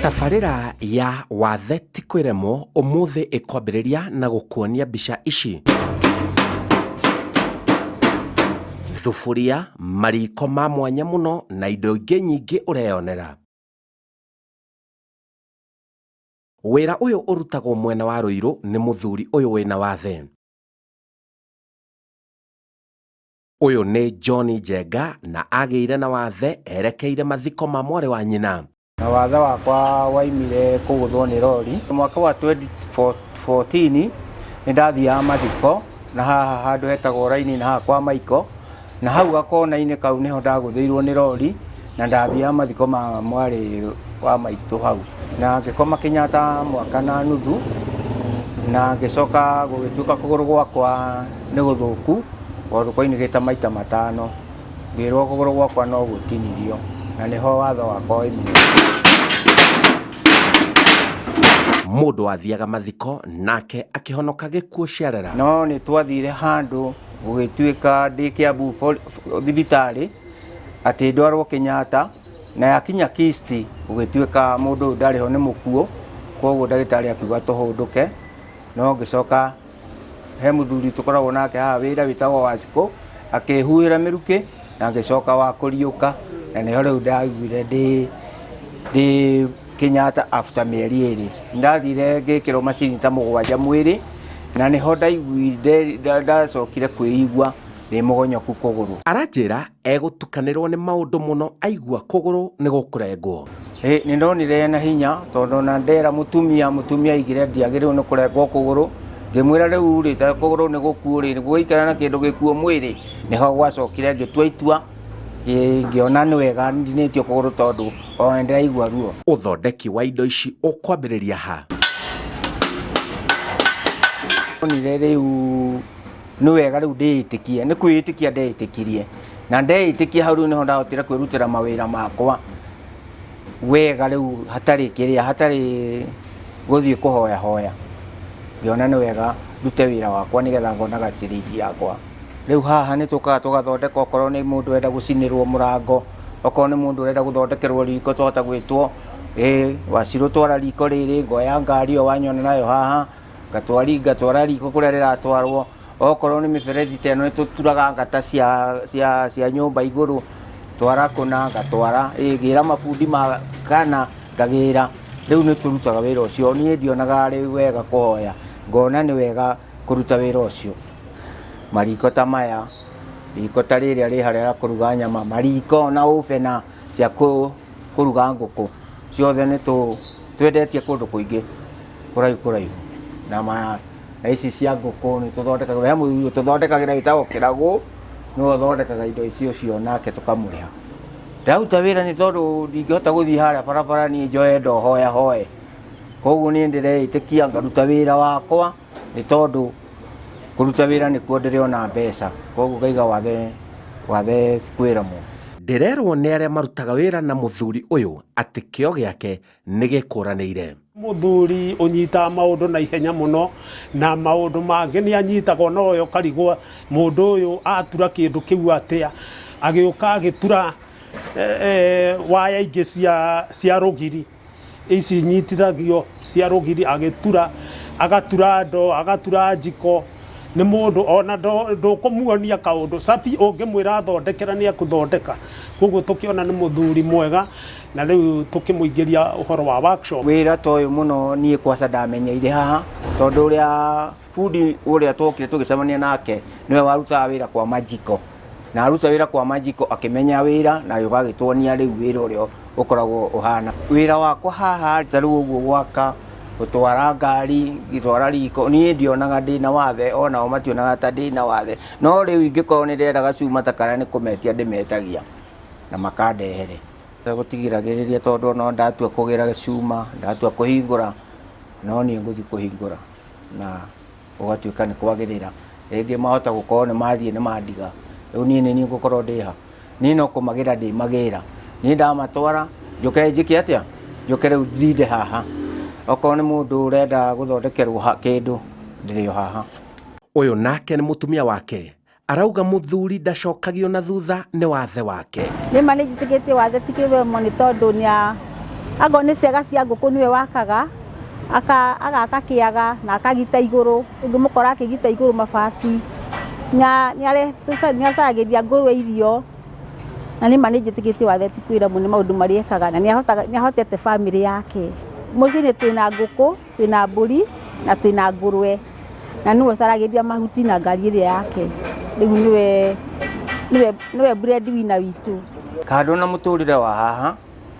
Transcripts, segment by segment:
Tabarĩra ya wathe ti kwĩremwo ũmũthĩ ĩkwambĩrĩria na gũkuonia mbica ici. Thufuria, mariko ma mwanya mũno na indo ingĩ nyingĩ ũreyonera. Wĩra ũyũ ũrutagwo mwena wa Ruiru nĩ mũthuri ũyũ wĩna wathe. Ũyũ nĩ John Njenga na agĩire na wathe erekeire mathiko ma mwarĩ wa nyina. Na wathe wakwa waimire kũgũthwo nĩ rori. Mwaka wa 2014 nĩndathiaga mathiko na haha handũ hetagwo raini na haha kwa Maiko, na hau gakona-inĩ kau nĩho ndagũthĩirwo nĩ rori na ndathiaga mathiko ma mwarĩ wa maitũ hau, na ngĩkoma Kenyatta mwaka na nuthu, na ngĩcoka gũgĩtuĩka kũgũrũ gwakwa nĩ gũthũku tondũ kwainĩrĩte maita matano, ngĩrwo kũgũrũ gwakwa no gũtinirio, na nĩho watho wakwa waimire. Mũndũ athiaga mathiko nake akĩhonoka gĩkuũ ciarera. No nĩ twathire handũ gũgĩtuĩka ndĩ Kiambu thibitarĩ atĩ ndwarwo Kenyatta, na yakinya Kisti gũgĩtuĩka mũndũ ũyũ ndarĩ ho nĩ mũkuũ, koguo ndagĩtarĩ akiuga tũhũndũke. No ngĩcoka he mũthuri tũkoragwo nake haha wĩra wĩtagwo Wacikũ, akĩhuhĩra mĩrukĩ na ngĩcoka wa kũriũka, na nĩho rĩu ndaiguire ndĩ Kenyatta after mĩeri ĩrĩ. Ndathire ngĩkĩrwo macini ta 7 mwĩrĩ, na nĩho ndaiguire ndacokire kwĩigua ndĩ mũgonyoku kũgũrũ. Aranjĩra egũtukanĩrwo nĩ maũndũ mũno aigua kũgũrũ nĩ gũkũrengwo. Nĩ ndonire na hinya tondũ na ndera mũtumia aigire ndiagĩrĩirwo nĩ kũrengwo kũgũrũ. Ngĩmwĩra rĩu rĩ ta kũgũrũ nĩ gũkuũ rĩ gũikara na kĩndũ gĩkuũ mwĩrĩ, nĩho gwacokire ngĩtua itua ngĩona nĩ wega ndinĩtio kũgũrũ tondũ o ndĩraigua ruo. Ũthondeki wa indo ici ũkwambĩrĩria ha? Onire rĩu nĩ wega rĩu ndĩĩtĩkie, nĩ kwĩĩtĩkia ndeĩtĩkirie, na ndeĩtĩkia hau rĩu nĩho ndahotire kwĩrutĩra mawĩra makwa wega, rĩu hatarĩ gũthiĩ kũhoya. Ngĩona nĩ wega ndute wĩra wakwa nĩgetha ngonaga ciringi yakwa. Rĩu haha nĩ tũkaga tũgathondeka, okorwo nĩ mũndũ ũrenda gũcinĩrwo mũrango, okorwo nĩ mũndũ ũrenda gũthondekerwo riko, twahota gwĩtwo Wacirũ twara riko rĩrĩ, ngoya ngari ĩyo wanyona nayo haha, ngatwara riko kũrĩa rĩratwarwo. Okorwo nĩ mĩberethi ta ĩno nĩ tũturaga ngata cia nyũmba igũrũ, twara kũna ngatwara, gĩra mabundi kana ngagĩra. Rĩu nĩ tũrutaga wĩra ũcio, niĩ ndionaga arĩ wega kũhoya, ngona nĩ wega kũruta wĩra ũcio. Mariko ta maya, riko ta rĩrĩa rĩ harĩa kũruga nyama, mariko na ũbena cia kũruga ngũkũ, ciothe nĩ twendetie kũndũ kũingĩ kũraihu. Na ici cia ngũkũ nĩ tũthondekaga, he mũthuri tũthondekagĩra wĩtagwo Kĩragũ, nĩwe ũthondekaga indo icio nake tũkamũrĩha. Ndaruta wĩra nĩ tondũ ndingĩhota gũthiĩ harĩa barabara niĩ njoe ndo hoye, koguo niĩ ndĩreĩtĩkia ngaruta wĩra wakwa nĩ tondũ kũruta wĩra nĩkuo ndĩrĩona mbeca, koguo ngaiga wathe ti kwĩremwo. Ndĩrerwo nĩ arĩa marutaga wĩra na mũthuri ũyũ atĩ kĩo gĩake nĩ gĩkũranĩire. Mũthuri ũnyitaga maũndũ na ihenya mũno, na maũndũ mangĩ nĩ anyitagwo na ũyũ karigwo mũndũ ũyũ atura kĩndũ kĩu atĩa, agĩũka agĩtura waya ingĩ cia rũgiri, ici nyitithagio cia rũgiri, agatura ndo, agatura njiko. Nĩ mũndũ ona ndũkũmuonia kaũndũ, cabi ũngĩmwĩra athondekera nĩ ekũthondeka. Koguo tũkĩona nĩ mũthuri mwega, na rĩu tũkĩmũingĩria ũhoro wa workshop. Wĩra ta ũyũ mũno niĩ kwaca ndamenyeire haha, tondũ ũrĩa bundi ũrĩa twokire tũgĩcemania nake nĩwe warutaga wĩra kwa Majiko, na aruta wĩra kwa Majiko akĩmenya wĩra na gĩũka agĩtuonia rĩu wĩra ũrĩa ũkoragwo ũhana. Wĩra wakwa haha ta rĩu ũguo gwaka, gũtwara ngari, gĩtwara riko, niĩ ndionaga ndĩna wathe, onao mationaga ta ndĩna wathe. No rĩu ingĩkorwo nĩ ndĩrenda gacuma ta karĩa nĩ kũmetia ndĩmetagia na makandehere. Gũtigĩragĩrĩria tondũ ona ndatua kũgĩra gĩcuma, ndatua kũhingũra, no niĩ ngũthiĩ kũhingũra na ũgatuĩka nĩ kwagĩrĩra. Rĩngĩ mahota gũkorwo nĩ mathiĩ nĩ mandiga, rĩu niĩ nĩ niĩ ngũkorwo ndĩha, niĩ no kũmagĩra ndĩmagĩra. Niĩ ndamatwara njoke njĩke atĩa, njoke rĩu thinde haha. Okorwo nĩ mũndũ ũrenda gũthondekerwo kĩndũ ndĩrĩ o haha. Ũyũ nake nĩ mũtumia wake, arauga mũthuri ndacokagio na thutha nĩ wathe wake. Nĩ ma nĩ njĩtĩkĩtie wathe ti kĩwemo nĩ tondũ Ago nĩ ciaga cia ngũkũ nĩwe wakaga agaka kĩaga na akagita igũrũ, ũngĩmũkora akĩgita igũrũ mabati nĩacagĩria ngũrwe irio, na nĩma nĩnjĩtĩkĩtie wathe ti kwĩra mũno maũndũ marĩa ekaga na nĩahotete bamĩrĩ yake. Mũciĩ-inĩ twĩna ngũkũ, twĩna mbũri na twĩna ngũrwe, na nĩwe ũcaragĩria mahuti na ngari ĩrĩa yake. Rĩu nĩwe breadwinner witũ. Kando na mũtũrĩre wa haha,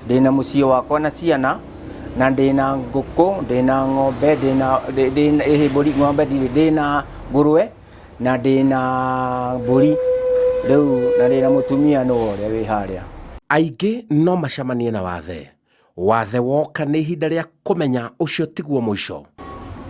ndĩna mũciĩ wakwa na ciana, na ndĩna ngũkũ, ndĩna ng'ombe, ndĩna mbũri, ng'ombe ndĩna ngũrwe na ndĩna mbũri. Rĩu na ndĩna mũtumia nĩ ũrĩa wĩ harĩa. Aingĩ no macamanie na wathe woka nĩ ihinda rĩa kũmenya ũcio tiguo mũico.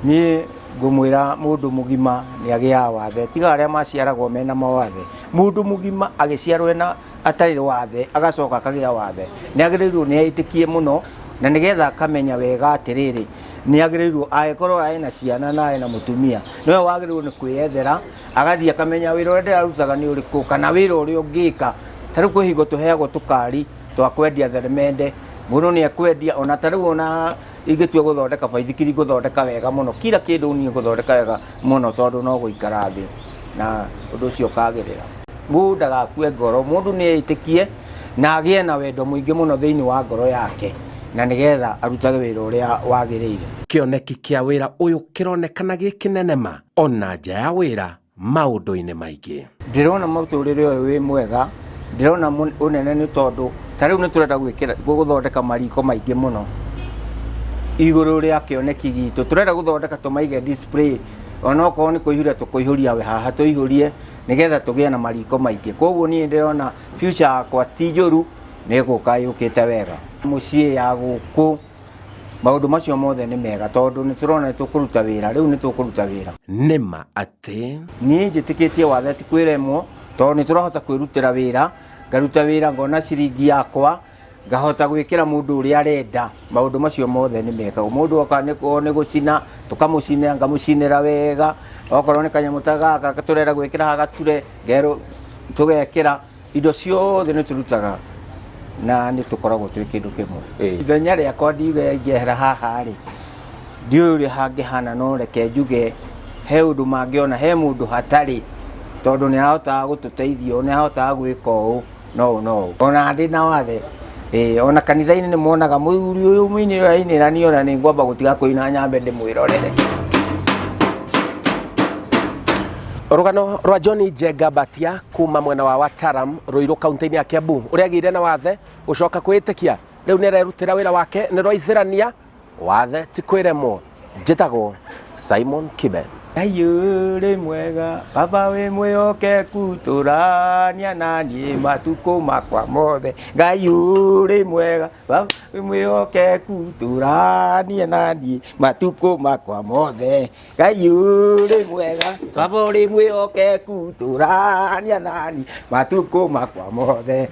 Niĩ ngũmwĩra mũndũ mũgima nĩ agĩaga wathe, tiga arĩa maciaragwo mena mawathe. Mũndũ mũgima agĩciarwo na atarĩ wathe agacoka akagĩa wathe, nĩ agĩrĩirwo nĩ aĩtĩkie mũno, na nĩgetha akamenya wega atĩrĩrĩ, nĩ agĩrĩirwo angĩkorwo arĩ na ciana na arĩ na mũtumia, nĩwe wagĩrĩirwo nĩ kwĩyethera, agathiĩ akamenya wĩra ũrĩa ndĩrarutaga nĩ ũrĩkũ, kana wĩra ũrĩa ũngĩka. Ta rĩu kwĩ hingo tũheagwo tũkari twa kwendia theremende, mũndũ nĩ ekwendia, ona ta rĩu ona ingĩtua gũthondeka baithikiri ngũthondeka wega mũno, kila kĩndũ niĩ ngũthondeka wega mũno, tondũ no gũikara thĩ na ũndũ ũcio ũkagĩrĩra. Mũndũ ndagakue ngoro, mũndũ nĩ eitĩkie na agĩe na wendo mũingĩ mũno thĩinĩ wa ngoro yake, na nĩgetha arutage wĩra ũrĩa wagĩrĩire. Kĩoneki kĩa wĩra ũyũ kĩronekana gĩ kĩnene ma, ona nja ya wĩra maũndũ-inĩ maingĩ. Ndĩrona mũtũrĩre ũyũ wĩ mwega, ndĩrona ũnene nĩ tondũ ta rĩu nĩ tũrenda gũthondeka mariko maingĩ mũno igũrũ rĩa kĩoneki gitũ. Tũrenda gũthondeka tũmaige display, ona okorwo nĩ kũihũria tũkũihũria haha tũihũrie, nĩgetha tũgĩe na mariko maingĩ. Koguo niĩ ndĩrona future yakwa ti njũru, nĩ gũka yũkĩte wega. Mũciĩ ya gũkũ, maũndũ macio mothe nĩ mega, tondũ nĩ tũrona nĩ tũkũruta wĩra, rĩu nĩ tũkũruta wĩra. Nĩma atĩ niĩ njĩtĩkĩtie wathe ti kwĩremwo, tondũ nĩ tũrahota kwĩrutĩra wĩra, ngaruta wĩra ngona ciringi yakwa, ngahota gwĩkĩra mũndũ ũrĩa arenda. Maũndũ macio mothe nĩ mega. Mũndũ oka nĩ gũcina, tũkamũcinĩra, ngamũcinĩra wega. Okorwo nĩ kanyamũ ta gaka tũrenda gwĩkĩra haha gature, tũgekĩra. Indo ciothe nĩ tũrutaga na nĩ tũkoragwo twĩ kĩndũ kĩmwe. Ithenya rĩakwa ndiuge ingĩehera haha rĩ, ndiũĩ ũrĩa hangĩhana, no reke njuge he ũndũ mangĩona he mũndũ hatarĩ, tondũ nĩ ahotaga gũtũteithia, nĩ ahotaga gwĩka ũũ no ona ndĩ na wathe. Ona kanitha-inĩ nĩ monaga mũthuri ũyũ mũini ũyũ ainĩra, niĩ ona nĩ ngwamba gũtiga kũina nyambe ndĩmwĩrorere. Rũgano rwa John Njenga Mbatia kuma mwena wa Wataram, Ruiru kaunti-inĩ ya Kiambu, ũrĩa agĩire na wathe gũcoka kwĩĩtĩkia, rĩu nĩ arerutĩra wĩra wake nĩ Rwaithĩrania, wathe ti kwĩremwo. Njĩtagwo Simon Kibe. Ngai ũrĩ mwega, Baba wĩ mwĩhokeku, tũrania naniĩ matukũ makwa mothe. Ngai ũrĩ mwega, Baba wĩ mwĩhokeku, tũrania naniĩ matukũ makwa mothe. Ngai ũrĩ mwega, Baba ũrĩ mwĩhokeku, tũrania naniĩ matukũ makwa mothe.